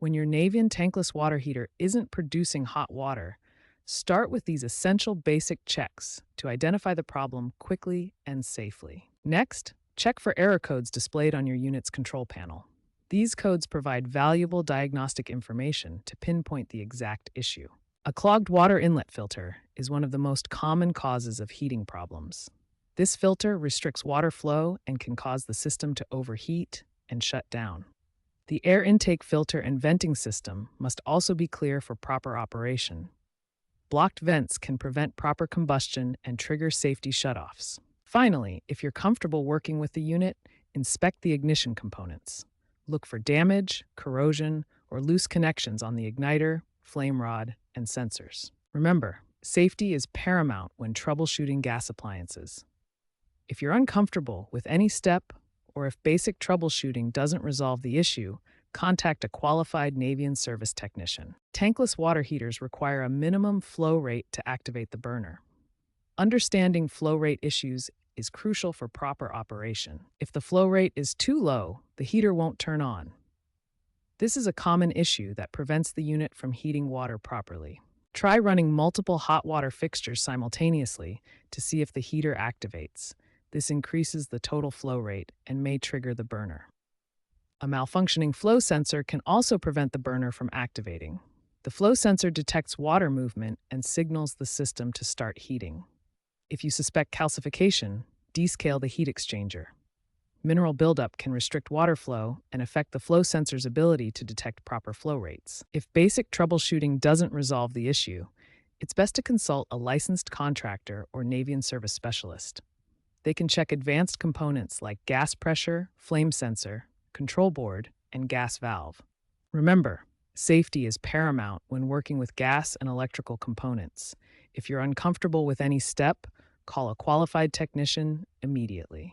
When your Navien Tankless water heater isn't producing hot water, start with these essential basic checks to identify the problem quickly and safely. Next, check for error codes displayed on your unit's control panel. These codes provide valuable diagnostic information to pinpoint the exact issue. A clogged water inlet filter is one of the most common causes of heating problems. This filter restricts water flow and can cause the system to overheat and shut down. The air intake filter and venting system must also be clear for proper operation. Blocked vents can prevent proper combustion and trigger safety shutoffs. Finally, if you're comfortable working with the unit, inspect the ignition components. Look for damage, corrosion, or loose connections on the igniter, flame rod, and sensors. Remember, safety is paramount when troubleshooting gas appliances. If you're uncomfortable with any step, or if basic troubleshooting doesn't resolve the issue, contact a qualified Navien service technician. Tankless water heaters require a minimum flow rate to activate the burner. Understanding flow rate issues is crucial for proper operation. If the flow rate is too low, the heater won't turn on. This is a common issue that prevents the unit from heating water properly. Try running multiple hot water fixtures simultaneously to see if the heater activates. This increases the total flow rate and may trigger the burner. A malfunctioning flow sensor can also prevent the burner from activating. The flow sensor detects water movement and signals the system to start heating. If you suspect calcification, descale the heat exchanger. Mineral buildup can restrict water flow and affect the flow sensor's ability to detect proper flow rates. If basic troubleshooting doesn't resolve the issue, it's best to consult a licensed contractor or Navien service specialist. They can check advanced components like gas pressure, flame sensor, control board, and gas valve. Remember, safety is paramount when working with gas and electrical components. If you're uncomfortable with any step, call a qualified technician immediately.